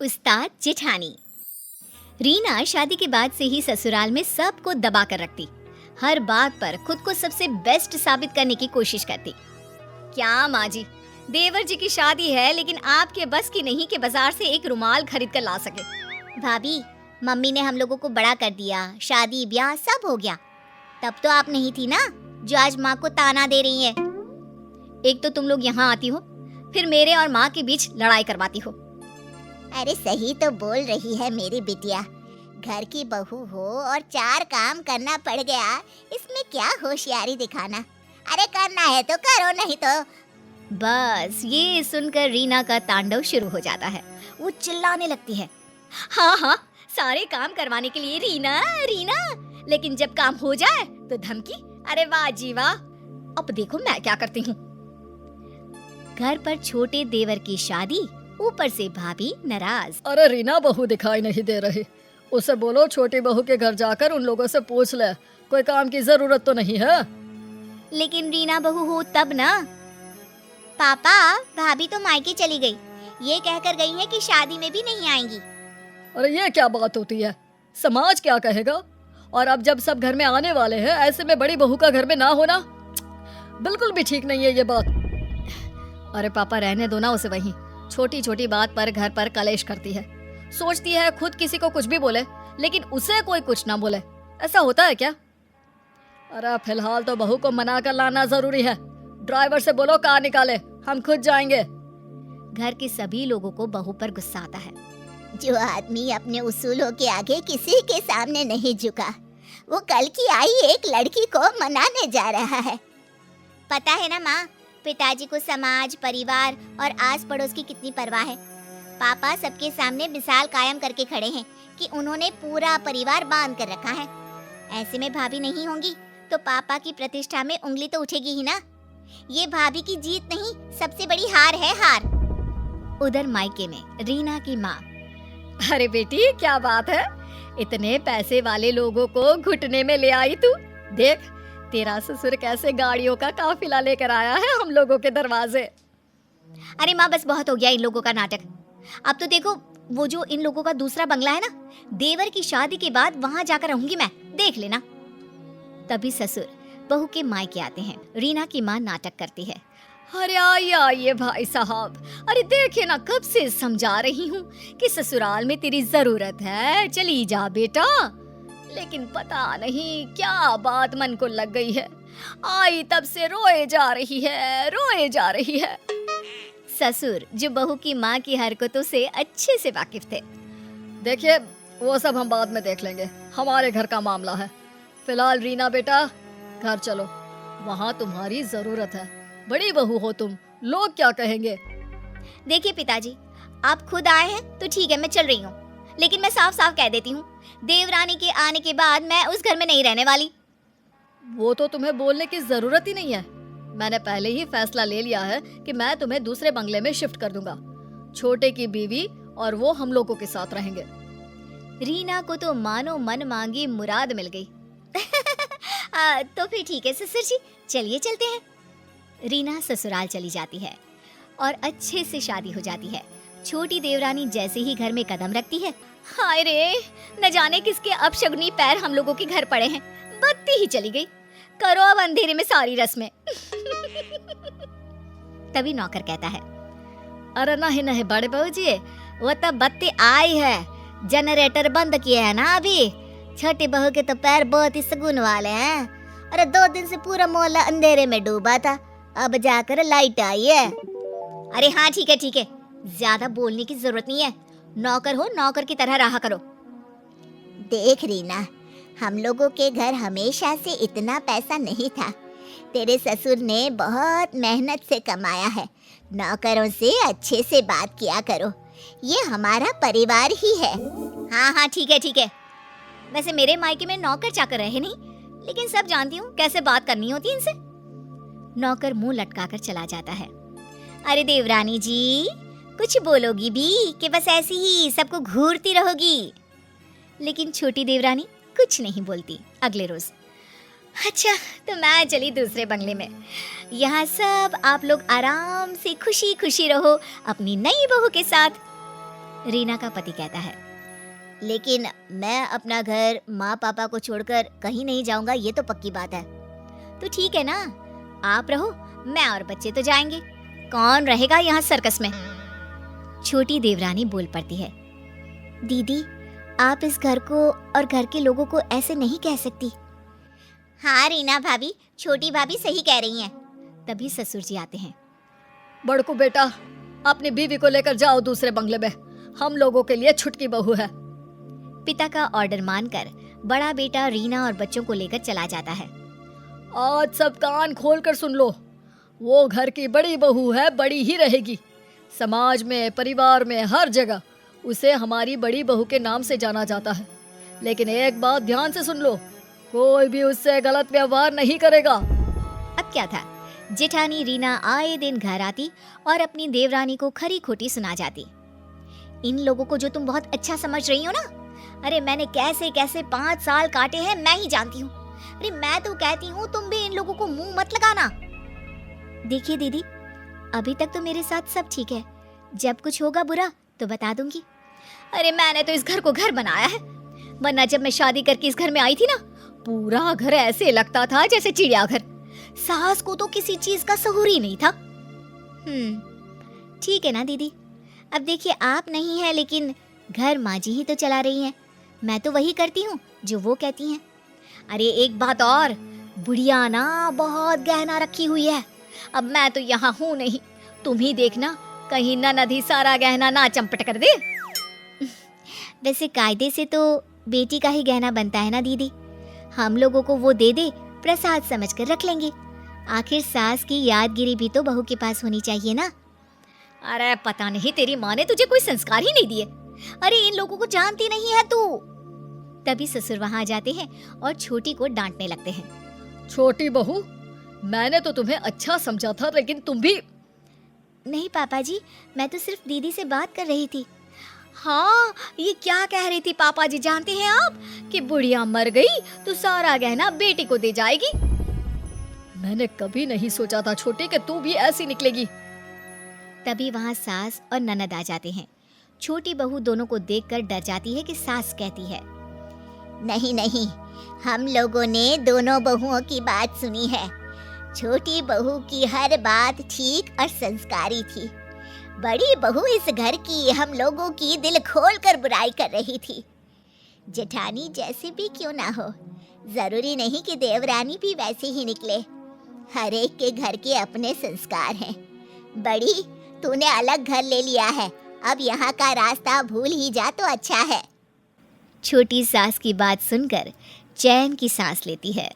उस्ताद जेठानी। रीना शादी के बाद से ही ससुराल में सबको दबा कर रखती। हर बात पर खुद को सबसे बेस्ट साबित करने की कोशिश करती। क्या माँ जी, देवर जी की शादी है लेकिन आपके बस की नहीं कि बाजार से एक रुमाल खरीद कर ला सके। भाभी, मम्मी ने हम लोगों को बड़ा कर दिया, शादी ब्याह सब हो गया। तब तो आप नहीं थी ना जो आज माँ को ताना दे रही है। एक तो तुम लोग यहाँ आती हो, फिर मेरे और माँ के बीच लड़ाई करवाती हो। अरे सही तो बोल रही है मेरी बिटिया। घर की बहू हो और 4 काम करना पड़ गया, इसमें क्या होशियारी दिखाना। अरे करना है तो करो, नहीं तो। बस ये सुनकर रीना का तांडव शुरू हो जाता है। वो चिल्लाने लगती है, हाँ हाँ, सारे काम करवाने के लिए रीना रीना, लेकिन जब काम हो जाए तो धमकी। अरे वाह जी वाह, अब देखो मैं क्या करती हूँ। घर पर छोटे देवर की शादी, ऊपर से भाभी नाराज। अरे रीना बहू दिखाई नहीं दे रही, उसे बोलो छोटी बहू के घर जाकर उन लोगों से पूछ ले, कोई काम की जरूरत तो नहीं है। लेकिन रीना बहू हो तब ना। पापा, भाभी तो मायके चली गई, ये कहकर गई है कि शादी में भी नहीं आएंगी। अरे ये क्या बात होती है, समाज क्या कहेगा। और अब जब सब घर में आने वाले हैं, ऐसे में बड़ी बहू का घर में ना होना बिल्कुल भी ठीक नहीं है ये बात। अरे पापा रहने दो ना उसे, वहीं छोटी छोटी बात पर घर पर कलेश करती है। सोचती है खुद किसी को कुछ भी बोले लेकिन उसे कोई कुछ ना बोले। ऐसा होता है क्या? अरे फिलहाल तो बहू को मना कर लाना जरूरी है। ड्राइवर से बोलो कार निकाले, हम खुद जाएंगे। घर के सभी लोगों को बहू पर गुस्सा आता है। जो आदमी अपने उसूलों के आगे किसी के सामने नहीं झुका, वो कल की आई एक लड़की को मनाने जा रहा है। पता है ना माँ, पिताजी को समाज, परिवार और आस पड़ोस की कितनी परवाह है। पापा सबके सामने मिसाल कायम करके खड़े हैं कि उन्होंने पूरा परिवार बांध कर रखा है। ऐसे में भाभी नहीं होंगी तो पापा की प्रतिष्ठा में उंगली तो उठेगी ही ना। ये भाभी की जीत नहीं, सबसे बड़ी हार है, हार। उधर मायके में रीना की माँ, अरे बेटी क्या बात है, इतने पैसे वाले लोगों को घुटने में ले आई तू। देख तेरा ससुर कैसे गाड़ियों का काफिला लेकर आया है हम लोगों के दरवाजे। अरे माँ बस बहुत हो गया इन लोगों का नाटक। अब तो देखो वो जो इन लोगों का दूसरा बंगला है ना, देवर की शादी के बाद वहां जाकर रहूंगी मैं, देख लेना। तभी ससुर बहू के मायके आते हैं। रीना की माँ नाटक करती है, अरे आइए आइए भाई साहब, अरे देखिए ना कब से समझा रही हूँ कि ससुराल में तेरी जरूरत है, चली जा बेटा। लेकिन पता नहीं क्या बात मन को लग गई है, आई तब से रोए जा रही है, रोए जा रही है। ससुर जो बहू की माँ की हरकतों से अच्छे से वाकिफ थे। देखिए वो सब हम बाद में देख लेंगे, हमारे घर का मामला है। फिलहाल रीना बेटा घर चलो, वहाँ तुम्हारी जरूरत है। बड़ी बहू हो तुम, लोग क्या कहेंगे। देखिए पिताजी, आप खुद आए हैं तो ठीक है, मैं चल रही हूँ, लेकिन मैं साफ साफ कह देती हूँ, देवरानी के आने के बाद मैं उस घर में नहीं रहने वाली। वो तो तुम्हें बोलने की जरूरत ही नहीं है, मैंने पहले ही फैसला ले लिया है कि मैं तुम्हें दूसरे बंगले में शिफ्ट कर दूंगा। छोटे की बीवी और वो हम लोगों के साथ रहेंगे। रीना को तो मानो मन मांगी मुराद मिल गई। तो फिर ठीक है ससुर जी, चलिए चलते हैं। रीना ससुराल चली जाती है और अच्छे से शादी हो जाती है। छोटी देवरानी जैसे ही घर में कदम रखती है, हाय रे न जाने किसके अपशगुनी पैर हम लोगों के घर पड़े हैं। बत्ती ही चली गई, करो अब अंधेरे में सारी रस्में। तभी नौकर कहता है, अरे नहीं नहीं बड़े बहू जी, वो तो बत्ती आई है, जनरेटर बंद किया है ना अभी। छोटी बहू के तो पैर बहुत ही सगुन वाले हैं। अरे 2 दिन से पूरा मोहल्ला अंधेरे में डूबा था, अब जाकर लाइट आई है। अरे हाँ ठीक है, ज्यादा बोलने की जरूरत नहीं है, नौकर हो नौकर की तरह रहा करो। देख रीना, हम लोगों के घर हमेशा से इतना पैसा नहीं था। तेरे ससुर ने बहुत मेहनत से कमाया है। नौकरों से अच्छे से बात किया करो, ये हमारा परिवार ही है। हाँ ठीक है। वैसे मेरे मायके में नौकर चाकर रहे नहीं, लेकिन सब जानती हूँ कैसे बात करनी होती है इनसे। नौकर मुंह लटकाकर चला जाता है। अरे देवरानी जी, कुछ बोलोगी भी कि बस ऐसी ही सबको घूरती रहोगी? लेकिन छोटी देवरानी कुछ नहीं बोलती। अगले रोज, अच्छा तो मैं चली दूसरे बंगले में, यहाँ सब आप लोग आराम से खुशी खुशी रहो अपनी नई बहू के साथ। रीना का पति कहता है। लेकिन मैं अपना घर माँ पापा को छोड़कर कहीं नहीं जाऊंगा, ये तो पक्की बात है। तो ठीक है ना, आप रहो, मैं और बच्चे तो जाएंगे। कौन रहेगा यहाँ सर्कस में? छोटी देवरानी बोल पड़ती है। दीदी, आप इस घर को और घर के लोगों को ऐसे नहीं कह सकती। हाँ रीना भाभी, छोटी भाभी सही कह रही हैं। तभी ससुर जी आते हैं। बड़कू बेटा, अपनी बीवी को लेकर जाओ दूसरे बंगले में, हम लोगों के लिए छुटकी बहू है। पिता का ऑर्डर मानकर बड़ा बेटा रीना और बच्चों को लेकर चला जाता है। आज सब कान खोल कर सुन लो, वो घर की बड़ी बहू है, बड़ी ही रहेगी। समाज में, परिवार में, हर जगह उसे हमारी बड़ी बहू के नाम से जाना जाता है। लेकिन एक बात ध्यान से सुन लो, कोई भी उससे गलत व्यवहार नहीं करेगा। अब क्या था, जेठानी रीना आए दिन घर आती और अपनी देवरानी को खरी खोटी सुना जाती। इन लोगों को जो तुम बहुत अच्छा समझ रही हो ना, अरे मैंने कैसे कैसे 5 साल काटे हैं मैं ही जानती हूँ। अरे मैं तो कहती हूँ तुम भी इन लोगों को मुंह मत लगाना। देखिए दीदी, अभी तक तो मेरे साथ सब ठीक है, जब कुछ होगा बुरा तो बता दूंगी। अरे मैंने तो इस घर को घर बनाया है, वरना जब मैं शादी करके इस घर में आई थी ना, पूरा घर ऐसे लगता था जैसे चिड़ियाघर। सास को तो किसी चीज का सहूर ही नहीं था। ठीक है ना दीदी, अब देखिए आप नहीं है, लेकिन घर माँ जी ही तो चला रही हैं। मैं तो वही करती हूँ जो वो कहती हैं। अरे एक बात और, बुढ़िया ना बहुत गहना रखी हुई है। अब मैं तो यहाँ हूँ नहीं, तुम ही देखना कहीं ननद ही सारा गहना ना चंपट कर दे। वैसे कायदे से तो बेटी का ही गहना बनता है ना दीदी, हम लोगों को वो दे दे, प्रसाद समझ कर रख लेंगे। आखिर सास की यादगिरी भी तो बहू के पास होनी चाहिए ना। अरे पता नहीं तेरी माँ ने तुझे कोई संस्कार ही नहीं दिए। अरे इन लोगों को जानती नहीं है तू। तभी ससुर वहां आ जाते हैं और छोटी को डांटने लगते हैं। छोटी बहू, मैंने तो तुम्हें अच्छा समझा था, लेकिन तुम भी। नहीं पापा जी, मैं तो सिर्फ दीदी से बात कर रही थी। हाँ, ये क्या कह रही थी पापा जी जानते हैं आप, कि बुढ़िया मर गई तो सारा गहना बेटी को दे जाएगी। मैंने कभी नहीं सोचा था छोटी कि तू भी ऐसी निकलेगी। तभी वहाँ सास और ननद आ जाते हैं। छोटी बहू दोनों को देखकर डर जाती है कि सास कहती है, नहीं नहीं, हम लोगों ने दोनों बहुओं की बात सुनी है। छोटी बहू की हर बात ठीक और संस्कारी थी। बड़ी बहू इस घर की हम लोगों की दिल खोल कर बुराई कर रही थी। जेठानी जैसी भी क्यों ना हो, जरूरी नहीं कि देवरानी भी वैसे ही निकले। हर एक के घर के अपने संस्कार हैं। बड़ी, तूने अलग घर ले लिया है, अब यहाँ का रास्ता भूल ही जा तो अच्छा है। छोटी सास की बात सुनकर चैन की सांस लेती है।